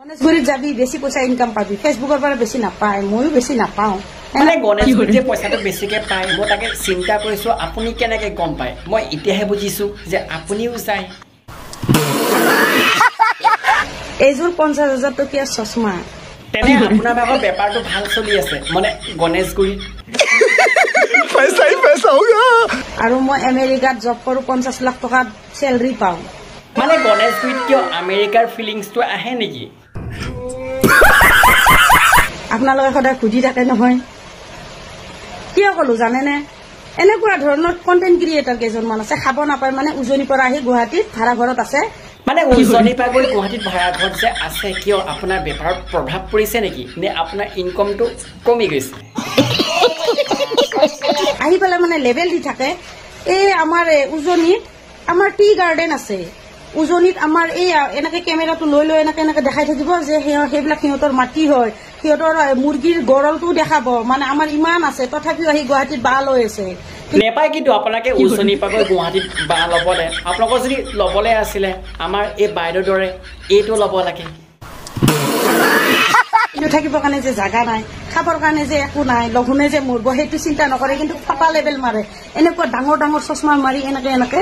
গণেশগুৰিত যাবি বেছি পইচা ইনকাম পাবি ফেসবুকৰ পৰা বেছি নাপায় ময়ো বেছি নাপাওঁ মানে গণেশগুৰিত যে পইচাটো বেছিকে পায় মই তাকে চিন্তা কৰিছো আপুনি কেনেকৈ গম পায় মই এতিয়াহে বুজিছো যে আপুনিও যায় এইযোৰ 50,000 টকীয়া চশমা তেনে আপোনাৰ ভাগৰ বেপাৰটো ভাল চলি আছে মানে গণেশগুৰিত पैसा होगा আৰু মই আমেৰিকাত জব কৰো 50 লাখ টকা চেলাৰি পাওঁ মানে গণেশগুৰিত কিয় আমেৰিকাৰ ফিলিংছটো আহে নেকি আপোনালোকে সদায় খুজি থাকে নহয় কিয় কলো জানেনে এনেকুৱা ধৰণৰ কন্টেন্ট ক্ৰিয়েটৰ কেইজনমান আছে খাব নাপায় মানে উজনিৰ পৰা আহি গুৱাহাটীত ভাড়া ঘৰত আছে মানে উজনিৰ পৰা গৈ গুৱাহাটীত ভাড়া ঘৰত যে আছে কিয় আপোনাৰ বেপাৰত প্ৰভাৱ পৰিছে নেকি নে আপোনাৰ ইনকমটো কমি গৈছে আহি পেলাই মানে লেভেল দি থাকে এই আমাৰ উজনিত আমাৰ টি গাৰ্ডেন আছে উজনিত আমাৰ এই এনেকে কেমেৰাটো লৈ লৈ এনেকে এনেকে দেখাই থাকিব যে সেইবিলাক সিহঁতৰ মাটি হয় সিহঁতৰ মুৰ্গীৰ গড়লটো দেখাব মানে আমাৰ ইমান আছে তথাপিও আহি গুৱাহাটীত বাহ লৈ আছে নেপায় কিন্তু আপোনালোকে উজনিৰ পৰা গৈ গুৱাহাটীত বাহ ল'বলে আপোনালোকৰ যদি ল'বলে আছিলে আমাৰ এই বাইদেউৰ দৰে এইটো ল'ব লাগে থাকিবৰ কাৰণে যে জাগা নাই খাবৰ কাৰণে যে একো নাই লঘোনে যে মৰিব সেইটো চিন্তা নকৰে কিন্তু ফটা লেভেল মাৰে এনেকুৱা ডাঙৰ ডাঙৰ চশমা মাৰি এনেকে এনেকে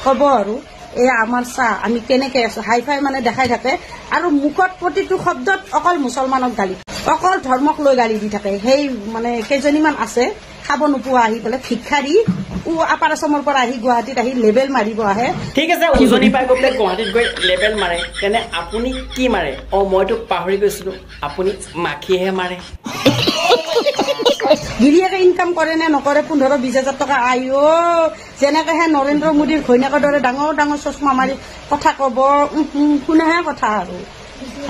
ক'ব আৰু এয়া আমাৰ চাহ আমি কেনেকে আছো হাই ফাই মানে দেখাই থাকে আৰু মুখত প্ৰতিটো শব্দত অকল মুছলমানক গালি অকল ধৰ্মক লৈ গালি দি থাকে সেই মানে কেইজনীমান আছে খাব নোপোৱা আহি পেলাই ভিক্ষাৰী আপাৰ আছামৰ পৰা আহি গুৱাহাটীত আহি লেবেল মাৰিব আহে ঠিক আছে উজনিৰ পৰা গৈ পেলাই গুৱাহাটীত গৈ লেবেল মাৰে তেনে আপুনি কি মাৰে মইতো পাহৰি গৈছিলো আপুনি মাখিহে মাৰে গিৰিয়েকে ইনকাম কৰে নে নকৰে 15-20 টকা আইও যেনেকেহে নৰেন্দ্ৰ মোদীৰ ঘৈণীয়েকৰ দৰে ডাঙৰ ডাঙৰ চশমা মাৰি কথা কব শুনেহে কথা আৰু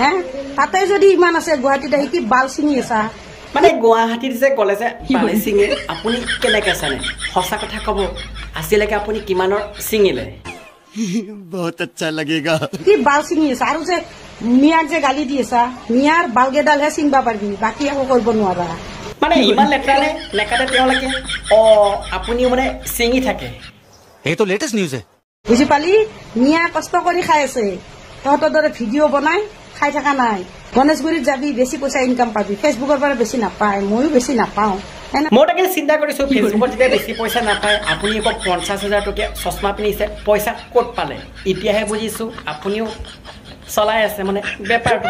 হে তাতে যদি ইমান আছে গুৱাহাটীত আহি কি বাল ছিঙি আছা মানে গুৱাহাটীত যে কলে যে বালি ছিঙে আপুনি কেনেকে জানে সঁচা কথা কব আজিলৈকে আপুনি কিমানৰ ছিঙিলে बहुत अच्छा लगेगा কি বাল ছিঙি আছা আৰু যে মিয়াক যে গালি দি আছা মিয়াৰ বালগেডালহে ছিঙবা পাৰিবি বাকী একো কৰিব নোৱাৰা মানে ইমান লেতেৰানে লেখাতে তেওঁলোকে আপুনিও মানে ছিঙি থাকে ये तो लेटेस्ट न्यूज है বুজি পালি মিয়া কষ্ট কৰি খাই আছে তহঁতৰ দৰে ভিডিঅ' বনাই খাই থকা নাই গণেশগুৰিত যাবি বেছি পইচা ইনকাম পাবি ফেচবুকৰ পৰা বেছি নাপায় ময়ো বেছি নাপাওঁ মই তাকে চিন্তা কৰিছো ফেচবুকত যেতিয়া বেছি পইচা নাপায় আপুনি আকৌ 50,000 টকীয়া চশমা পিন্ধিছে পইচা ক'ত পালে এতিয়াহে বুজিছো আপুনিও চলাই আছে মানে বেপাৰটো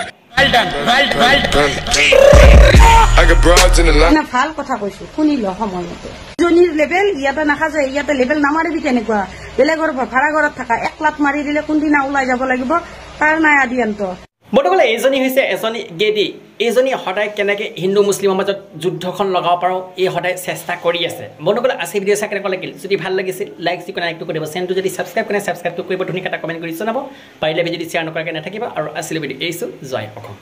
ভাল কথা কৈছো শুনি ল সময়মতে উজনিৰ লেভেল ইয়াতে নাখাজে ইয়াতে লেভেল নামাৰিবি কেনেকুৱা বেলেগৰ ভাড়া ঘৰত থকা 1 লাখ মাৰি দিলে কোনদিনা ওলাই যাব লাগিব তাৰ নাই আদিয়ন্ত বন্ধুসকলে এইজনী হৈছে এজনী গেদি এইজনী সদায় কেনেকৈ হিন্দু মুছলিমৰ মাজত যুদ্ধখন লগাব পাৰোঁ এই সদায় চেষ্টা কৰি আছে বন্ধুসকলে আজি ভিডিঅ' চাই কেনেকুৱা লাগিল যদি ভাল লাগিছিল লাইক যিকোনো লাইকটো কৰিব চেনেলটো যদি ছাবস্ক্ৰাইব কৰে ছাবস্ক্ৰাইবটো কৰিব ধুনীয়াকৈ এটা কমেণ্ট কৰি জনাব পাৰিলে যদি শ্বেয়াৰ নকৰাকৈ নাথাকিব আৰু আছিলে ভিডিঅ' এৰিছোঁ জয় অসম।